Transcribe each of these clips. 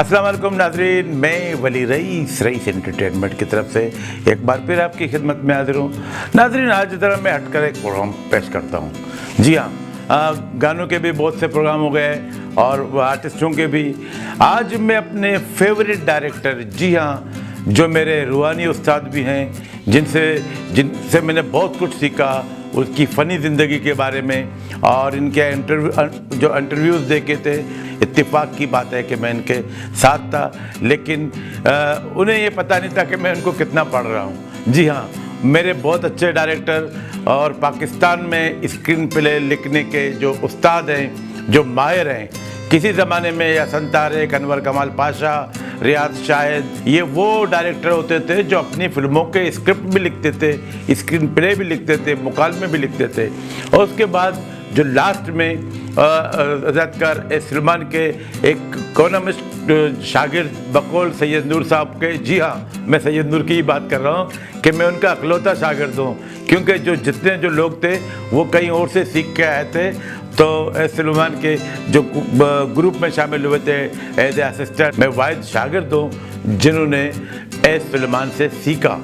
अस्सलाम वालेकुम नाज़रीन, मैं वली रईस एंटरटेनमेंट की तरफ से एक बार फिर आपकी खिदमत में हाजिर हूँ। नाज़रीन, आज तरह मैं हटकर एक प्रोग्राम पेश करता हूँ। जी हाँ, गानों के भी बहुत से प्रोग्राम हो गए और आर्टिस्टों के भी। आज मैं अपने फेवरेट डायरेक्टर, जी हाँ, जो मेरे रूहानी उस्ताद भी हैं, जिनसे मैंने बहुत कुछ सीखा, उसकी फ़नी ज़िंदगी के बारे में और इनके इंटरव्यूज़ देखे थे। इत्तेफाक की बात है कि मैं इनके साथ था, लेकिन उन्हें ये पता नहीं था कि मैं उनको कितना पढ़ रहा हूँ। जी हाँ, मेरे बहुत अच्छे डायरेक्टर और पाकिस्तान में स्क्रीन प्ले लिखने के जो उस्ताद हैं, जो माहिर हैं, किसी ज़माने में हसन तारिक, अनवर कमाल पाशा, रियाज शाहिद, ये वो डायरेक्टर होते थे जो अपनी फिल्मों के स्क्रिप्ट भी लिखते थे, स्क्रीन प्ले भी लिखते थे, मुकालमे भी लिखते थे। और उसके बाद जो लास्ट में ज़ातकार सलमान के एक इकोनॉमिस्ट शागिर्द बकौल सैयद नूर साहब के, जी हाँ, मैं सैयद नूर की ही बात कर रहा हूँ कि मैं उनका अकलौता शागिर्द हूँ, क्योंकि जितने लोग थे वो कहीं और से सीख के आए थे। तो सलमान के जो ग्रुप में शामिल हुए थे एज ए असिस्टेंट, मैं वाहिद शागिर्द हूँ जिन्होंने सलमान से सीखा।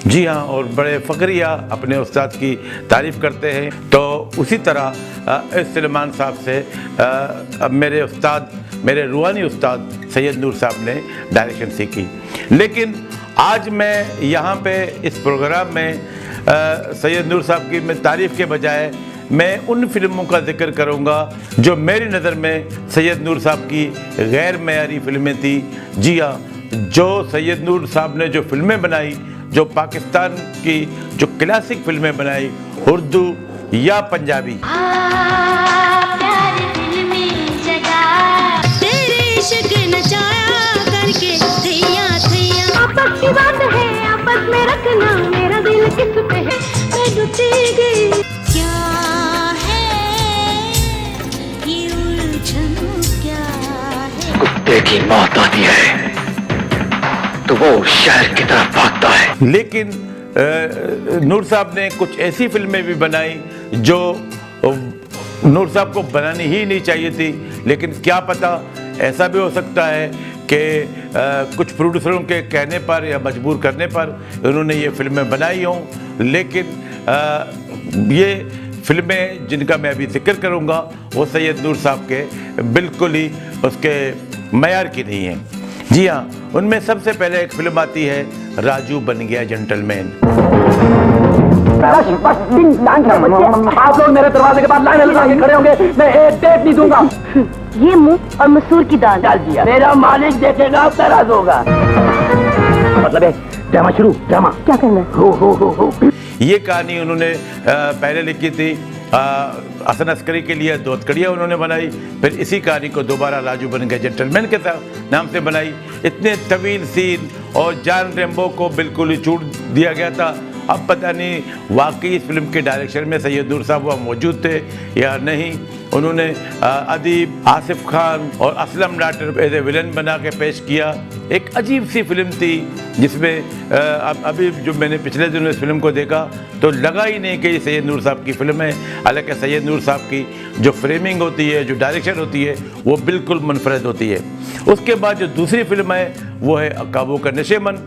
जी हाँ, और बड़े फ़ख्रिया अपने उस्ताद की तारीफ़ करते हैं। तो उसी तरह सलमान साहब से मेरे उस्ताद, मेरे रूहानी उस्ताद सैयद नूर साहब ने डायरेक्शन सीखी। लेकिन आज मैं यहाँ पे इस प्रोग्राम में सैयद नूर साहब की मैं तारीफ़ के बजाय मैं उन फिल्मों का जिक्र करूँगा जो मेरी नज़र में सैयद नूर साहब की गैर मयारी फिल्में थी। जी हाँ, जो सैयद नूर साहब ने जो फिल्में बनाई, जो पाकिस्तान की जो क्लासिक फिल्में बनाई, उर्दू या पंजाबी, आपस की बात है, आपस में रखना, मेरा दिल किस पे है, मैं जुटी गई। क्या है ये उलझन, क्या है? कुत्ते की मौत आती है तो वो शहर की तरफ भागता है। लेकिन नूर साहब ने कुछ ऐसी फिल्में भी बनाई जो नूर साहब को बनानी ही नहीं चाहिए थी, लेकिन क्या पता, ऐसा भी हो सकता है कि कुछ प्रोड्यूसरों के कहने पर या मजबूर करने पर उन्होंने ये फिल्में बनाई हों। लेकिन ये फिल्में जिनका मैं अभी जिक्र करूँगा वो सैयद नूर साहब के बिल्कुल ही उसके मयार की नहीं है। जी हाँ, उनमें सबसे पहले एक फिल्म आती है राजू बन गया जेंटलमैन। आप लोग मेरे दरवाजे के बाद लाइन लगा के खड़े होंगे, मैं एक डेट नहीं दूंगा। ये मूंग और मसूर की दाल डाल दिया, मेरा मालिक देखेगा नाराज होगा। मतलब है ड्रामा शुरू, ड्रामा क्या करना है? हो। ये कहानी उन्होंने पहले लिखी थी हसन अस्करी के लिए, दो हथकड़ियाँ उन्होंने बनाई, फिर इसी कहानी को दोबारा राजू बन गए जेंटलमैन के नाम से बनाई। इतने तवील सीन और जान रेम्बो को बिल्कुल ही छूट दिया गया था। अब पता नहीं वाकई इस फिल्म के डायरेक्शन में सैयद नूर साहब वह मौजूद थे या नहीं। उन्होंने अदीब, आसिफ खान और असलम डाटर एज ए विलन बना के पेश किया। एक अजीब सी फिल्म थी जिसमें अभी जो मैंने पिछले दिनों इस फिल्म को देखा तो लगा ही नहीं कि ये सैयद नूर साहब की फ़िल्म है। हालांकि सैयद नूर साहब की जो फ्रेमिंग होती है, जो डायरेक्शन होती है, वो बिल्कुल मुनफरद होती है। उसके बाद जो दूसरी फिल्म है वो है अकाबू का नशेमन।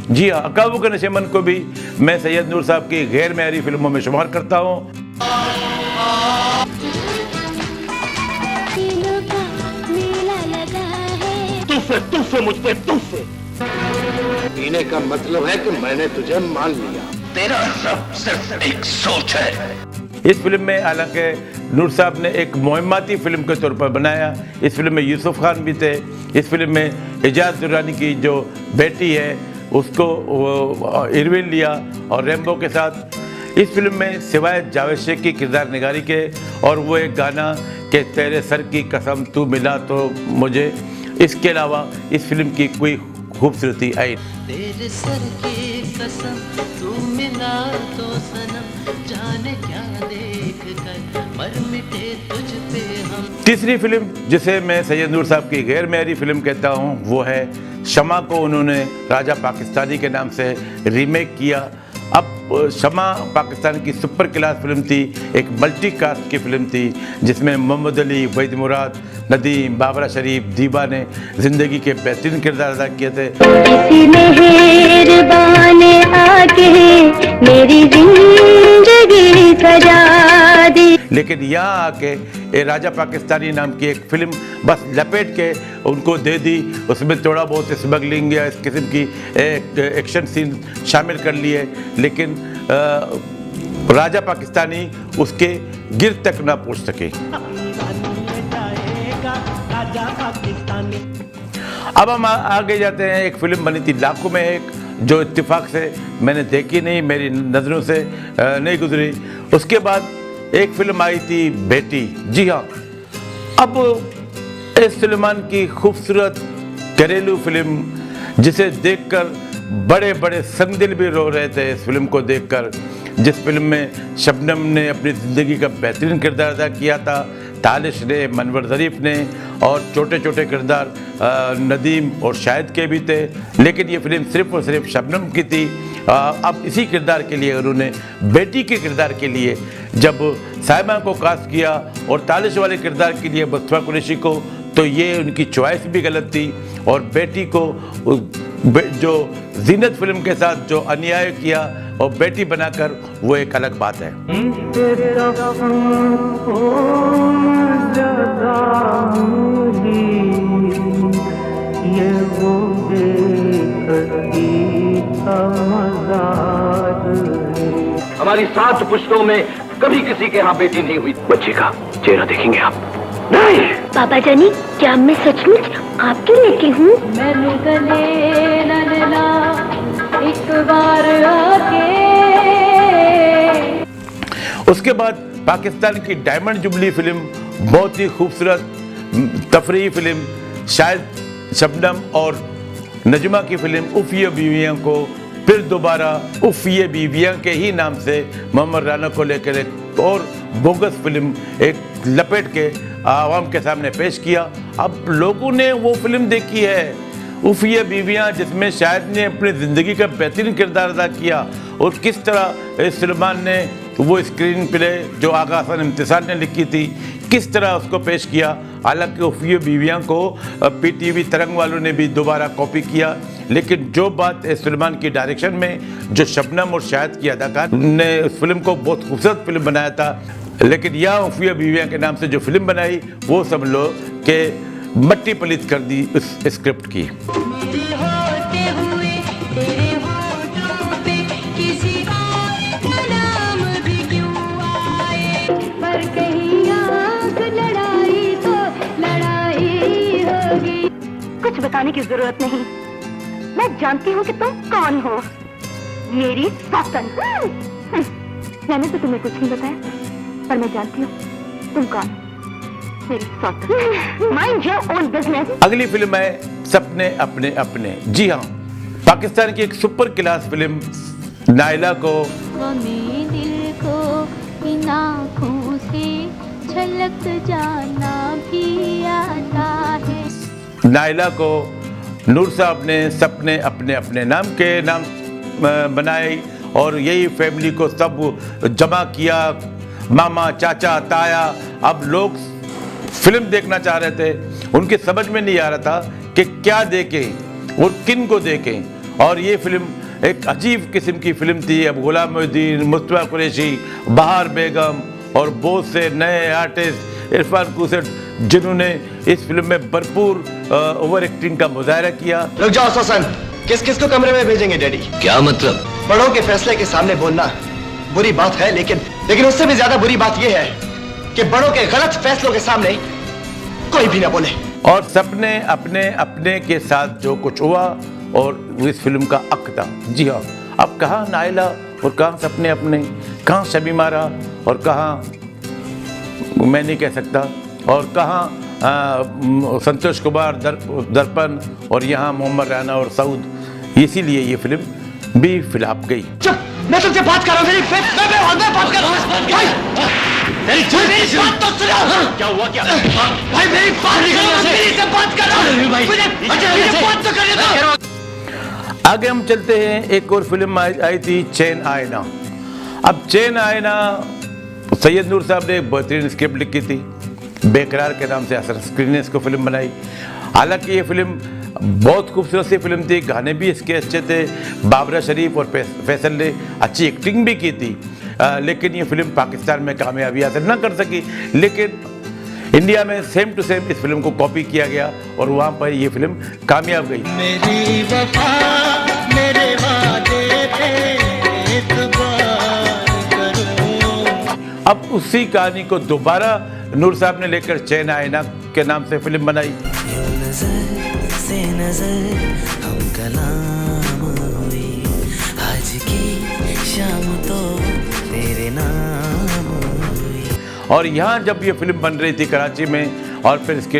जी हाँ, अकाबू का नशेमन को भी मैं सैयद नूर साहब की गैर मयारी फिल्मों में शुमार करता हूँ। तुझसे मुझ पे तुझसे पीने का मतलब है कि मैंने तुझे मान लिया। तेरा सब सिर्फ एक सोच है। इस फिल्म में हालांकि नूर साहब ने एक मुहिम्माती फिल्म के तौर पर बनाया। इस फिल्म में यूसुफ खान भी थे। इस फिल्म में एजाज दुरानी की जो बेटी है उसको इरविन लिया और रेम्बो के साथ। इस फिल्म में सिवाय जावेद शेख की किरदार निगारी के और वो एक गाना कि तेरे सर की कसम तू मिला तो मुझे, इसके अलावा इस फिल्म की कोई खूबसूरती आई। तेरे सर की कसम तू मिला तो सनम, जाने क्या देख कर मर मिटे तुझ पे हम। तीसरी फिल्म जिसे मैं सैयद नूर साहब की गैर मयारी फिल्म कहता हूँ वो है शमा को उन्होंने राजा पाकिस्तानी के नाम से रीमेक किया अब शमा पाकिस्तान की सुपर क्लास फिल्म थी, एक मल्टी कास्ट की फिल्म थी जिसमें मोहम्मद अली, वहीद मुराद, नदीम, बाबरा शरीफ, दीबा ने ज़िंदगी के बेहतरीन किरदार अदा किए थे। किसी मेहरबान आके मेरी जिंदगी सजा दी। लेकिन यहाँ आके ये राजा पाकिस्तानी नाम की एक फिल्म बस लपेट के उनको दे दी, उसमें थोड़ा बहुत स्मगलिंग या इस किस्म की एक्शन सीन शामिल कर लिए, लेकिन राजा पाकिस्तानी उसके गिर तक ना पहुँच सके। अब हम आगे जाते हैं। एक फिल्म बनी थी लाखों में एक, जो इत्तेफाक से मैंने देखी नहीं, मेरी नज़रों से नहीं गुजरी। उसके बाद एक फिल्म आई थी बेटी। जी हाँ, अब इस सलमान की खूबसूरत घरेलू फिल्म जिसे देखकर बड़े बड़े संगदिल भी रो रहे थे इस फिल्म को देखकर, जिस फिल्म में शबनम ने अपनी ज़िंदगी का बेहतरीन किरदार अदा किया था, तालिश ने, मनवर ज़रीफ ने, और छोटे छोटे किरदार नदीम और शाहिद के भी थे। लेकिन ये फिल्म सिर्फ़ और सिर्फ शबनम की थी। अब इसी किरदार के लिए उन्होंने बेटी के किरदार के लिए जब साइमा को कास्ट किया और तालिश वाले किरदार के लिए मुस्तफा कुरैशी को, तो ये उनकी चॉइस भी गलत थी। और बेटी को जो जीनत फिल्म के साथ जो अन्याय किया और बेटी बनाकर, वो एक अलग बात है। हमारी 7 पुश्तों में कभी किसी के यहाँ बेटी नहीं हुई। बच्ची का चेहरा देखेंगे आप? नहीं। पापा जानी, क्या मैं सचमुच आपके लेके हूँ? मैंने गले न लेना एक बार आके। उसके बाद पाकिस्तान की डायमंड जुबली फिल्म, बहुत ही खूबसूरत तफरीही फिल्म, शायद शबनम और नजमा की फिल्म उफ़ ये बीवियाँ को फिर दोबारा उफ़ ये बीवियाँ के ही नाम से मोहम्मद राना को लेकर एक और बोगस फिल्म एक लपेट के आवाम के सामने पेश किया। अब लोगों ने वो फिल्म देखी है उफ़ ये बीवियाँ, जिसमें शाहिद ने अपनी ज़िंदगी का बेहतरीन किरदार अदा किया, और किस तरह सलमान ने वो स्क्रीन प्ले जो आगा हसन इम्तिसाल ने लिखी थी, किस तरह उसको पेश किया। हालांकि उफ़ ये बीवियाँ को PTV तरंग वालों ने भी दोबारा कॉपी किया, लेकिन जो बात सलमान की डायरेक्शन में जो शबनम और शाहिद की अदाकार ने उस फिल्म को बहुत खूबसूरत फिल्म बनाया था, लेकिन यह उफ़ ये बीवियाँ के नाम से जो फिल्म बनाई, वो सब लोग के मट्टी पलीत कर दी उस स्क्रिप्ट की। कुछ बताने की जरूरत नहीं, मैं जानती हूँ कि तुम कौन हो। मेरी सौतन। मैंने तो तुम्हें कुछ नहीं बताया, पर मैं जानती हूँ तुम कौन। मेरी सौतन। Mind your own business. अगली फिल्म है सपने अपने अपने। जी हाँ, पाकिस्तान की एक सुपर क्लास फिल्म नायला को दिल को इन आँखों से छलक जाना भी आता है। नायला को नूर साहब ने सपने अपने अपने नाम के नाम बनाई, और यही फैमिली को सब जमा किया, मामा, चाचा, ताया। अब लोग फिल्म देखना चाह रहे थे, उनके समझ में नहीं आ रहा था कि क्या देखें और किन को देखें। और ये फिल्म एक अजीब किस्म की फिल्म थी। अब गुलाम मोहिउद्दीन, मुस्तफा कुरैशी, बहार बेगम और बहुत से नए आर्टिस्ट, इरफान कुसैद, जिन्होंने इस फिल्म में भरपूर ओवर एक्टिंग का मुजाहरा किया। रुक जाओ सोसन, किस किस को कमरे में भेजेंगे डैडी? क्या मतलब? बड़ों के फैसले के सामने बोलना बुरी बात है, लेकिन उससे भी ज्यादा बुरी बात यह है कि बड़ों के गलत फैसलों के सामने कोई भी ना बोले। और सपने अपने अपने के साथ जो कुछ हुआ, और इस फिल्म का अक था। जी हाँ, अब कहाँ नायला और कहाँ सपने अपने, कहाँ शबी मारा और कहाँ मैं नहीं कह सकता, और कहाँ संतोष कुमार दर्पण, और यहाँ मोहम्मद राना और सऊद। इसीलिए ये फिल्म भी फ्लॉप गई। चुप, मैं तुमसे बात कर रहा हूँ। मैं बात कर रहा हूँ। मेरी बात तो सुनो। क्या हुआ? क्या भाई, मेरी बात सुनो, मेरी से बात कर रहा हूँ। मुझे बात तो करने दो। आगे हम चलते हैं, एक और फिल्म आई थी चैन आयना। अब चैन आयना सैयद नूर साहब ने एक बेहतरीन स्क्रिप्ट लिखी थी, बेकरार के नाम से असर स्क्रीन ने इसको फिल्म बनाई। हालांकि ये फिल्म बहुत खूबसूरत सी फिल्म थी, गाने भी इसके अच्छे थे, बाबरा शरीफ और फैसल ने अच्छी एक्टिंग भी की थी, लेकिन ये फिल्म पाकिस्तान में कामयाबी हासिल ना कर सकी। लेकिन इंडिया में सेम टू सेम इस फिल्म को कॉपी किया गया और वहाँ पर ये फिल्म कामयाब गई। मेरी वफा मेरे वादे पे एतबार करो। अब उसी कहानी को दोबारा नूर साहब ने लेकर चैन आयना के नाम से फिल्म बनाई। यूं नजर से नजर हम कलाम हुई, आज की शाम तो तेरे नाम हुई। और यहाँ जब ये फिल्म बन रही थी कराची में, और फिर इसके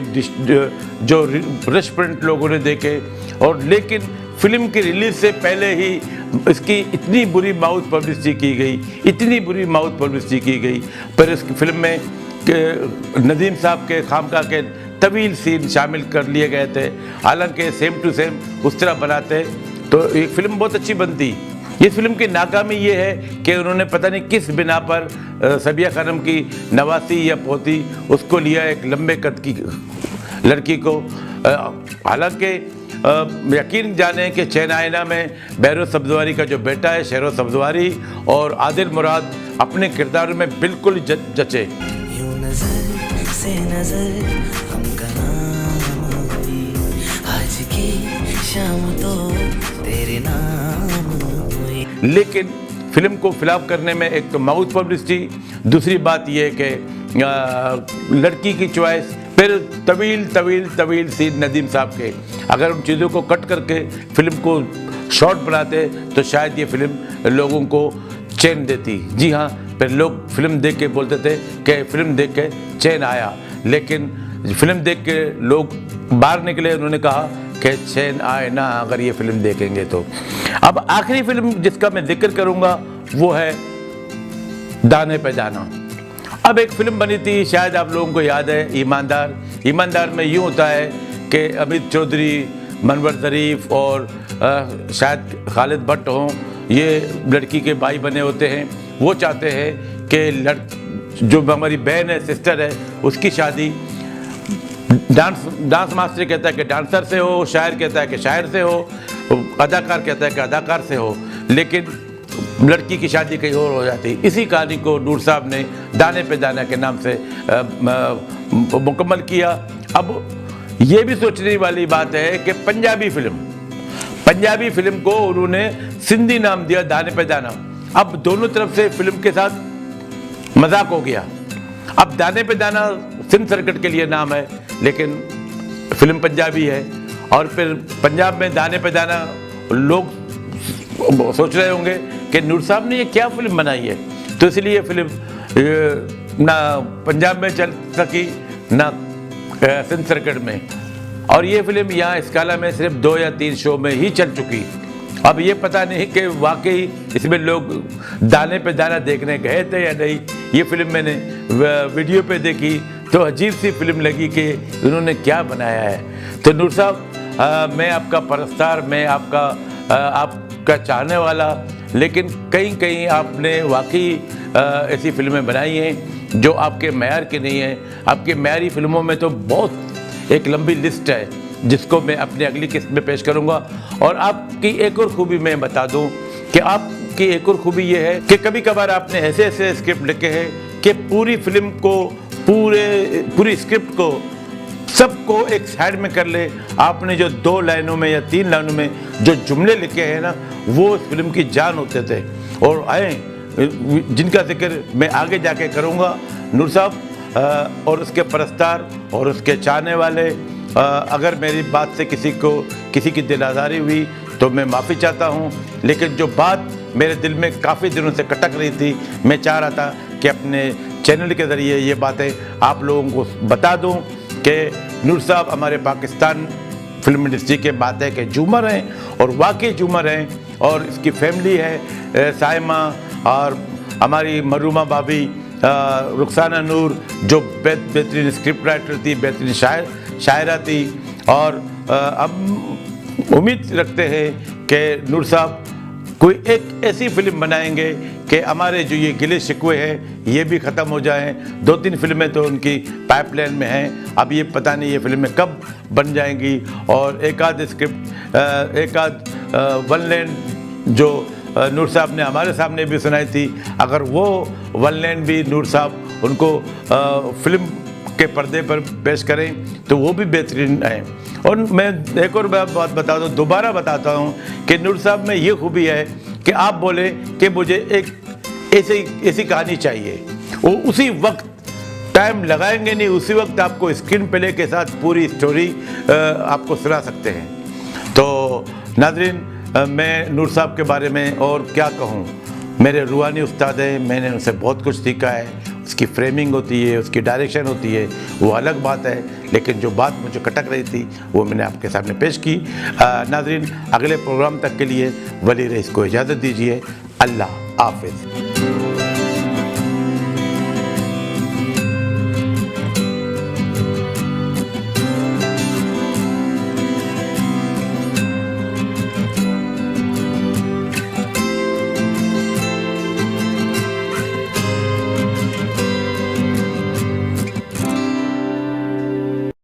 जो रेस्टोरेंट लोगों ने देखे, और लेकिन फिल्म की रिलीज से पहले ही इसकी इतनी बुरी माउथ पब्लिसिटी की गई, इतनी बुरी माउथ पब्लिसिटी की गई। फिर इस फिल्म में नदीम साहब के खामखा के तवील सीन शामिल कर लिए गए थे। हालांकि सेम टू सेम उस तरह बनाते तो ये फिल्म बहुत अच्छी बनती। इस फिल्म की नाकामी ये है कि उन्होंने पता नहीं किस बिना पर सबिया खानम की नवासी या पोती उसको लिया, एक लंबे कद की लड़की को। हालांकि यकीन जाने कि चैन आयना में बहरोज सब्जवारी का जो बेटा है शहरोज सब्जवारी और आदिल मुराद अपने किरदार में बिल्कुल जचे। यूं नजर से नजर हम कलाम हुई, आज की शाम तो तेरे नाम हुई। लेकिन फिल्म को फिलहाल करने में एक तो माउथ पब्लिसिटी, दूसरी बात यह कि लड़की की चॉइस, फिर तवील सीन नदीम साहब के। अगर उन चीज़ों को कट करके फिल्म को शॉर्ट बनाते तो शायद ये फिल्म लोगों को चैन देती। जी हाँ, फिर लोग फिल्म देख के बोलते थे कि फिल्म देख के चैन आया, लेकिन फिल्म देख के लोग बाहर निकले, उन्होंने कहा कि चैन आए ना अगर ये फिल्म देखेंगे तो। अब आखिरी फिल्म जिसका मैं जिक्र करूँगा वो है दाने पे दाना। अब एक फिल्म बनी थी, शायद आप लोगों को याद है, ईमानदार। ईमानदार में यूँ होता है कि अमित चौधरी, मनवर ज़रीफ और शायद खालिद भट्ट हों, ये लड़की के भाई बने होते हैं। वो चाहते हैं कि जो हमारी बहन है, सिस्टर है, उसकी शादी डांस मास्टर कहता है कि डांसर से हो, शायर कहता है कि शायर से हो, अदाकार कहता है कि अदाकार से हो, लेकिन लड़की की शादी कहीं और हो जाती। इसी कहानी को नूर साहब ने दाने पे दाना के नाम से मुकम्मल किया। अब ये भी सोचने वाली बात है कि पंजाबी फिल्म को उन्होंने सिंधी नाम दिया दाने पे दाना। अब दोनों तरफ से फिल्म के साथ मजाक हो गया। अब दाने पे दाना सिंध सर्किट के लिए नाम है, लेकिन फिल्म पंजाबी है, और फिर पंजाब में दाने पे दाना, लोग सोच रहे होंगे कि नूर साहब ने ये क्या फिल्म बनाई है। तो इसलिए ये फिल्म ना पंजाब में चल सकी ना सिंध सर्किट में, और ये फिल्म यहाँ स्काला में सिर्फ 2 या 3 शो में ही चल चुकी। अब ये पता नहीं कि वाकई इसमें लोग दाने पे दाना देखने गए थे या नहीं। ये फिल्म मैंने वीडियो पे देखी तो अजीब सी फिल्म लगी कि उन्होंने क्या बनाया है। तो नूर साहब, मैं आपका परस्तार, मैं आपका चाहने वाला, लेकिन कहीं आपने वाकई ऐसी फिल्में बनाई हैं जो आपके मेयार की नहीं है। आपके मेयारी फिल्मों में तो बहुत एक लंबी लिस्ट है, जिसको मैं अपनी अगली किस्त में पेश करूंगा। और आपकी एक और खूबी मैं बता दूं कि आपकी एक और खूबी ये है कि कभी कभार आपने ऐसे स्क्रिप्ट लिखे हैं कि पूरी फिल्म को, पूरी स्क्रिप्ट को, सबको एक साइड में कर ले। आपने जो 2 लाइनों में या 3 लाइनों में जो जुमले लिखे हैं ना, वो उस फिल्म की जान होते थे और आए, जिनका जिक्र मैं आगे जाके करूँगा। नूर साहब और उसके परस्तार और उसके चाहने वाले, अगर मेरी बात से किसी की दिल आज़ारी हुई तो मैं माफ़ी चाहता हूँ, लेकिन जो बात मेरे दिल में काफ़ी दिनों से खटक रही थी, मैं चाह रहा था कि अपने चैनल के ज़रिए ये बातें आप लोगों को बता दूँ कि नूर साहब हमारे पाकिस्तान फिल्म इंडस्ट्री के बातें के झूमर हैं, और वाकई झूमर हैं। और इसकी फैमिली है साइमा और हमारी मरूमा भाभी, रुखसाना नूर जो बेहतरीन स्क्रिप्ट राइटर थी, बेहतरीन शायरा थी। और अब उम्मीद रखते हैं कि नूर साहब कोई एक ऐसी फिल्म बनाएंगे कि हमारे जो ये गिले शिकवे हैं ये भी ख़त्म हो जाएं। 2-3 फिल्में तो उनकी पाइपलाइन में हैं, अब ये पता नहीं ये फिल्में कब बन जाएंगी। और एक आध स्क्रिप्ट, एक आध वन लाइन जो नूर साहब ने हमारे सामने भी सुनाई थी, अगर वो वन लाइन भी नूर साहब उनको फिल्म के पर्दे पर पेश करें तो वो भी बेहतरीन है। और मैं एक और बात बताता हूँ, दोबारा बताता हूँ कि नूर साहब में ये खूबी है कि आप बोले कि मुझे एक ऐसी कहानी चाहिए, वो उसी वक्त टाइम लगाएंगे नहीं, उसी वक्त आपको स्क्रीन प्ले के साथ पूरी स्टोरी आपको सुना सकते हैं। तो नाज़रीन, मैं नूर साहब के बारे में और क्या कहूँ, मेरे रूहानी उस्ताद हैं, मैंने उनसे बहुत कुछ सीखा है। उसकी फ्रेमिंग होती है, उसकी डायरेक्शन होती है, वो अलग बात है, लेकिन जो बात मुझे खटक रही थी वो मैंने आपके सामने पेश की। नाज़रीन, अगले प्रोग्राम तक के लिए वली रईस को इजाज़त दीजिए। अल्लाह हाफ़िज़।